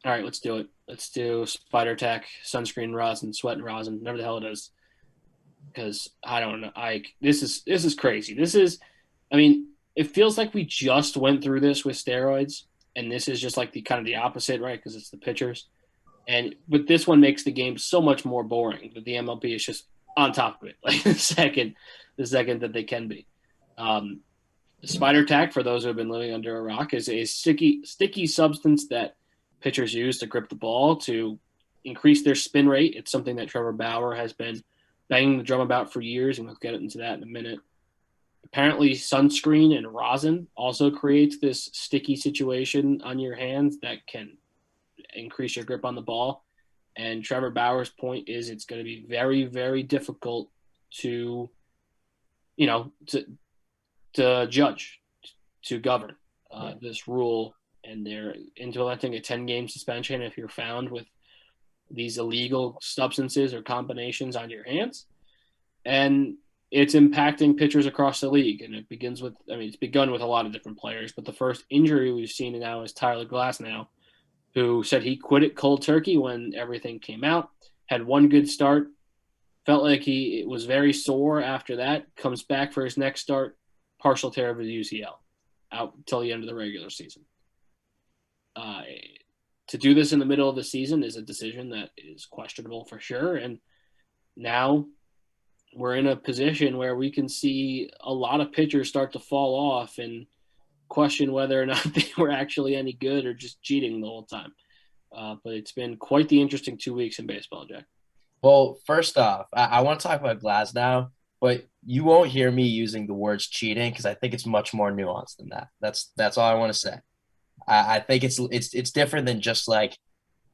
all right, let's do it. Let's do spider tack, sunscreen rosin, sweat and rosin, whatever the hell it is. Because I don't know. This is crazy. I mean, it feels like we just went through this with steroids, and this is just like the kind of the opposite, right? Because it's the pitchers, and but this one makes the game so much more boring. But the MLB is just on top of it, like the second that they can be. Um, the spider tack, for those who have been living under a rock, is a sticky substance that pitchers use to grip the ball to increase their spin rate. It's something that Trevor Bauer has been banging the drum about for years, and we'll get into that in a minute. Apparently, sunscreen and rosin also creates this sticky situation on your hands that can increase your grip on the ball. And Trevor Bauer's point is it's going to be very, very difficult to, you know, to judge, to govern this rule. And they're implementing a 10-game suspension if you're found with these illegal substances or combinations on your hands. And it's impacting pitchers across the league. And it's begun with a lot of different players. But the first injury we've seen now is Tyler Glasnow, who said he quit it cold turkey when everything came out, had one good start, felt like he was very sore after that, comes back for his next start, partial tear of his UCL, out until the end of the regular season. Uh, to do this in the middle of the season is a decision that is questionable for sure. And now we're in a position where we can see a lot of pitchers start to fall off and question whether or not they were actually any good or just cheating the whole time. But it's been quite the interesting 2 weeks in baseball, Jack. Well, first off, I want to talk about Glasnow, but you won't hear me using the words cheating because I think it's much more nuanced than that. That's all I want to say. I think it's different than just like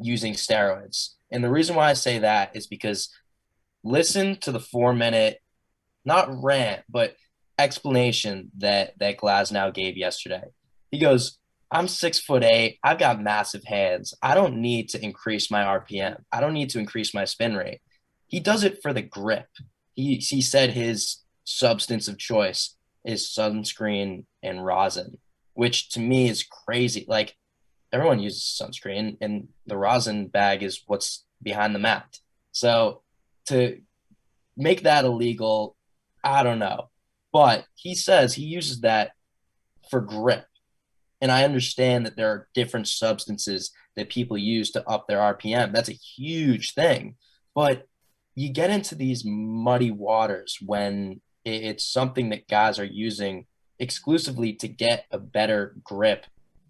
using steroids. And the reason why I say that is because listen to the 4 minute, not rant, but explanation that Glasnow gave yesterday. He goes, I'm 6'8". I've got massive hands. I don't need to increase my RPM. I don't need to increase my spin rate. He does it for the grip. He said his substance of choice is sunscreen and rosin, which to me is crazy. Like everyone uses sunscreen, and the rosin bag is what's behind the mat. So to make that illegal, I don't know. But he says he uses that for grip. And I understand that there are different substances that people use to up their RPM. That's a huge thing. But you get into these muddy waters when it's something that guys are using exclusively to get a better grip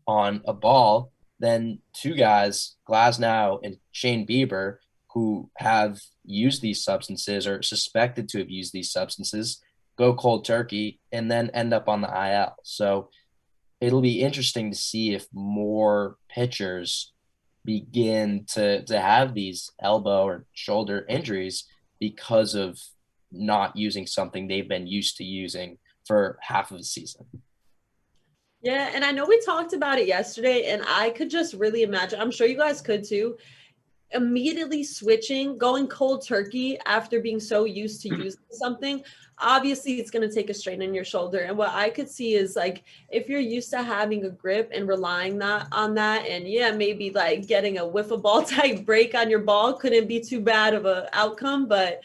on a ball than two guys, Glasnow and Shane Bieber, who have used these substances or suspected to have used these substances, go cold turkey and then end up on the IL. So it'll be interesting to see if more pitchers begin to have these elbow or shoulder injuries because of not using something they've been used to using for half of the season. Yeah, and I know we talked about it yesterday, and I could just really imagine, I'm sure you guys could too, immediately switching, going cold turkey after being so used to using something. Obviously it's going to take a strain on your shoulder, and what I could see is like if you're used to having a grip and relying that on that, and yeah, maybe like getting a wiffle ball type break on your ball couldn't be too bad of a outcome, but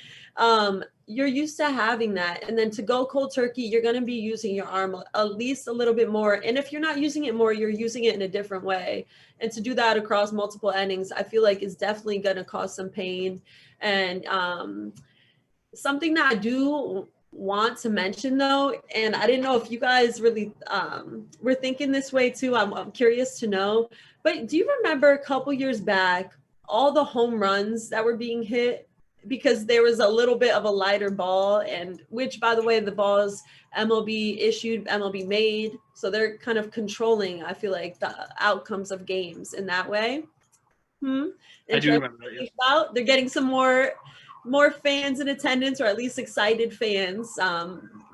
you're used to having that, and then to go cold turkey, you're going to be using your arm at least a little bit more, and if you're not using it more, you're using it in a different way. And to do that across multiple innings, I feel like is definitely going to cause some pain. And something that I do want to mention though, and I didn't know if you guys really were thinking this way too. I'm curious to know, but do you remember a couple years back, all the home runs that were being hit because there was a little bit of a lighter ball, and which, by the way, the balls MLB issued, MLB made, so they're kind of controlling, I feel like, the outcomes of games in that way. I do Interesting remember that, yes. about. They're getting some more fans in attendance, or at least excited fans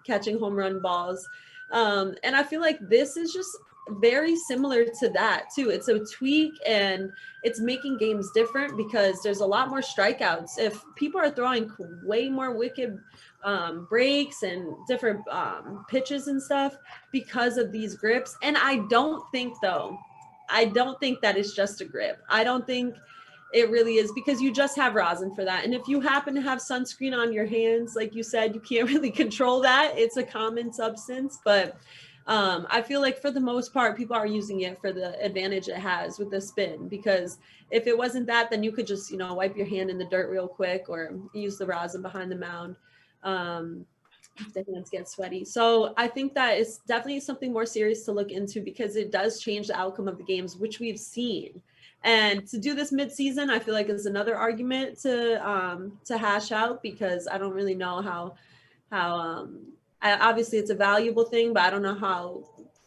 catching home run balls. And I feel like this is just very similar to that too. It's a tweak, and it's making games different because there's a lot more strikeouts. If people are throwing way more wicked breaks and different pitches and stuff because of these grips. And I don't think though I don't think that is just a grip. I don't think it really is, because you just have rosin for that. And if you happen to have sunscreen on your hands, like you said, you can't really control that. It's a common substance, but I feel like for the most part, people are using it for the advantage it has with the spin, because if it wasn't that, then you could just, wipe your hand in the dirt real quick or use the rosin behind the mound. If the hands get sweaty. So I think that it's definitely something more serious to look into, because it does change the outcome of the games, which we've seen. And to do this mid-season, I feel like is another argument to hash out, because I don't really know how obviously it's a valuable thing, but I don't know how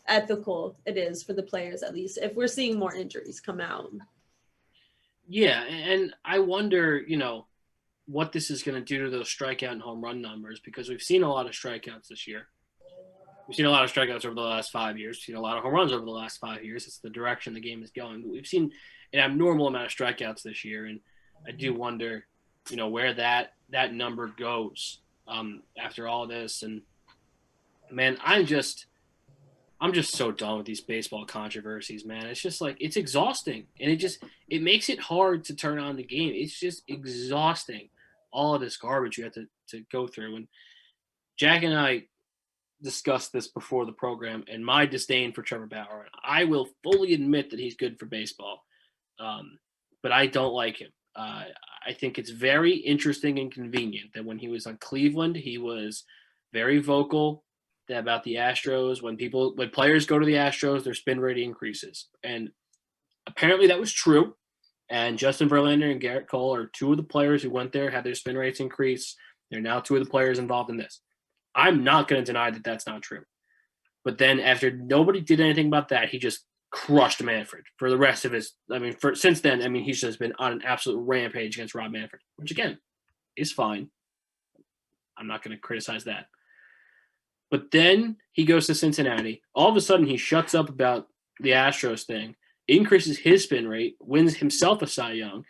ethical it is for the players, at least if we're seeing more injuries come out. Yeah, and I wonder, what this is going to do to those strikeout and home run numbers, because we've seen a lot of strikeouts this year. We've seen a lot of strikeouts over the last 5 years. We've seen a lot of home runs over the last 5 years. It's the direction the game is going. But we've seen an abnormal amount of strikeouts this year, and I do wonder, where that number goes after all this. And man, I'm just so done with these baseball controversies, man. It's just like, it's exhausting, and it makes it hard to turn on the game. It's just exhausting, all of this garbage you have to go through. And Jack and I discussed this before the program, and my disdain for Trevor Bauer. I will fully admit that he's good for baseball, but I don't like him. I think it's very interesting and convenient that when he was on Cleveland, he was very vocal about the Astros. When players go to the Astros, their spin rate increases. And apparently that was true. And Justin Verlander and Garrett Cole are two of the players who went there, had their spin rates increase. They're now two of the players involved in this. I'm not going to deny that that's not true. But then after nobody did anything about that, he just crushed Manfred for the rest of his – since then, he's just been on an absolute rampage against Rob Manfred, which, again, is fine. I'm not going to criticize that. But then he goes to Cincinnati. All of a sudden, he shuts up about the Astros thing, increases his spin rate, wins himself a Cy Young,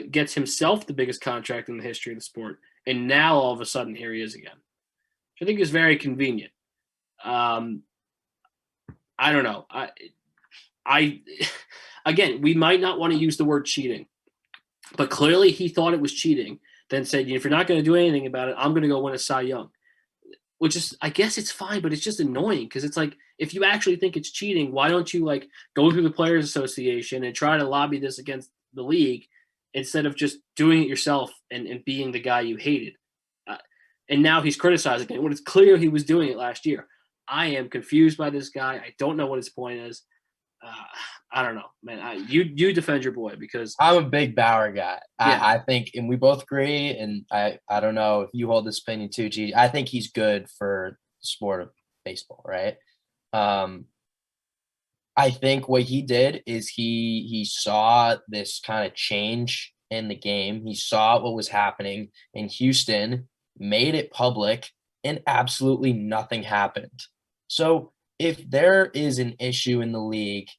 gets himself the biggest contract in the history of the sport, and now all of a sudden, here he is again. Which I think is very convenient. I don't know. Again, we might not want to use the word cheating, but clearly he thought it was cheating, then said, if you're not going to do anything about it, I'm going to go win a Cy Young. Which is, I guess it's fine, but it's just annoying, because it's like, if you actually think it's cheating, why don't you go through the Players Association and try to lobby this against the league instead of just doing it yourself and being the guy you hated? And now he's criticizing it when it's clear he was doing it last year. I am confused by this guy. I don't know what his point is. I don't know, man. You defend your boy, because I'm a big Bauer guy. Yeah. I think, and we both agree, and I don't know if you hold this opinion too, Gigi. I think he's good for the sport of baseball, right? I think what he did is he saw this kind of change in the game. He saw what was happening in Houston, made it public, and absolutely nothing happened. So if there is an issue in the league,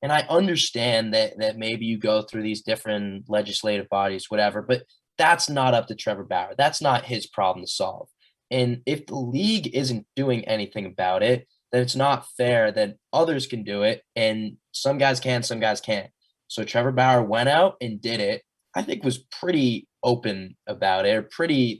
and I understand that maybe you go through these different legislative bodies, whatever, but that's not up to Trevor Bauer. That's not his problem to solve. And if the league isn't doing anything about it, then it's not fair that others can do it, and some guys can, some guys can't. So Trevor Bauer went out and did it. I think was pretty open about it, or pretty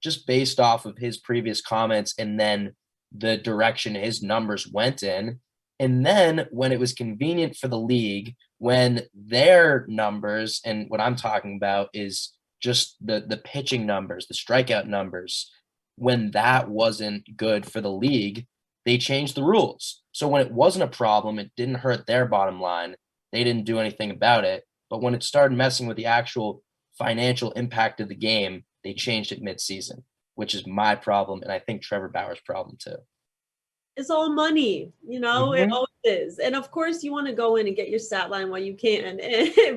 just based off of his previous comments and then the direction his numbers went in. And then when it was convenient for the league, when their numbers, and what I'm talking about is just the pitching numbers, the strikeout numbers, when that wasn't good for the league, they changed the rules. So when it wasn't a problem, it didn't hurt their bottom line. They didn't do anything about it. But when it started messing with the actual financial impact of the game, they changed it mid-season, which is my problem, and I think Trevor Bauer's problem too. It's all money, It always is. And of course, you want to go in and get your stat line while you can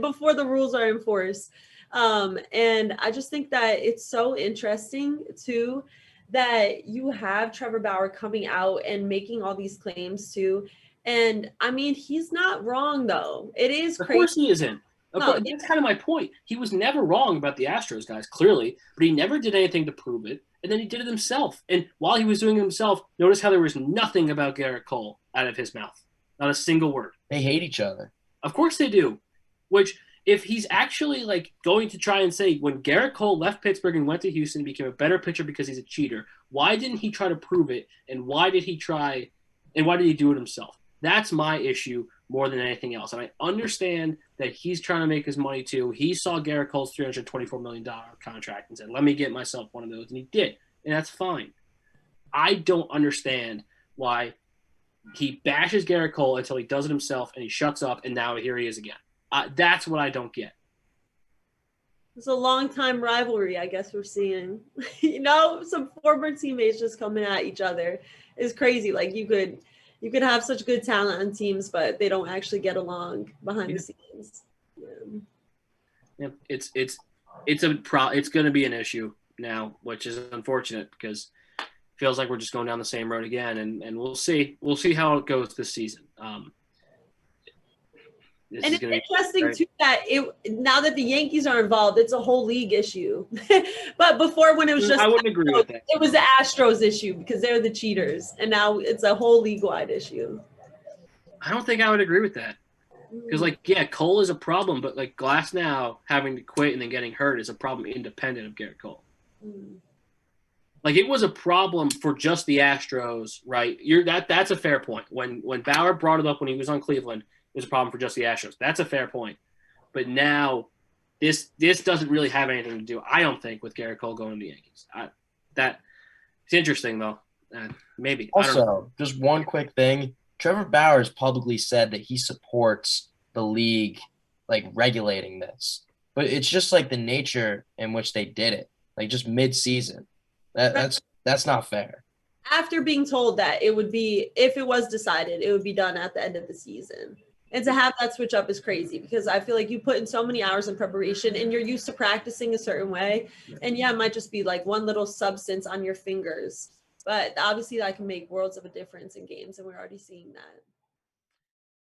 before the rules are enforced. And I just think that it's so interesting too that you have Trevor Bauer coming out and making all these claims too. And he's not wrong though. It is crazy. Of course he isn't. That's kind of my point. He was never wrong about the Astros guys, clearly, but he never did anything to prove it. And then he did it himself. And while he was doing it himself, notice how there was nothing about Garrett Cole out of his mouth. Not a single word. They hate each other. Of course they do. Which, if he's actually like going to try and say when Garrett Cole left Pittsburgh and went to Houston, he became a better pitcher because he's a cheater. Why didn't he try to prove it? And why did he try? And why did he do it himself? That's my issue more than anything else. And I understand that he's trying to make his money too. He saw Garrett Cole's $324 million contract and said, "Let me get myself one of those," and he did, and that's fine. I don't understand why he bashes Garrett Cole until he does it himself and he shuts up, and now here he is again. That's what I don't get. It's a long time rivalry, I guess we're seeing. Some former teammates just coming at each other is crazy. Like you could have such good talent on teams, but they don't actually get along behind the scenes. Yeah, it's going to be an issue now, which is unfortunate because it feels like we're just going down the same road again, and we'll see how it goes this season. And it's interesting too that now that the Yankees are involved, it's a whole league issue. But before, when it was just I wouldn't agree with that. It was the Astros issue because they're the cheaters, and now it's a whole league-wide issue. I don't think I would agree with that because, Cole is a problem, but like Glasnow having to quit and then getting hurt is a problem independent of Garrett Cole. Like it was a problem for just the Astros, right? That's a fair point. When Bauer brought it up when he was on Cleveland. It was a problem for just the Astros. That's a fair point. But now this doesn't really have anything to do, I don't think, with Garrett Cole going to the Yankees. It's interesting, though. Maybe. Also, just one quick thing. Trevor Bauer has publicly said that he supports the league, like, regulating this. But it's just, like, the nature in which they did it. Like, just mid-season. That's not fair. After being told that it would be, if it was decided, it would be done at the end of the season. And to have that switch up is crazy because I feel like you put in so many hours in preparation and you're used to practicing a certain way. And it might just be like one little substance on your fingers. But obviously that can make worlds of a difference in games, and we're already seeing that.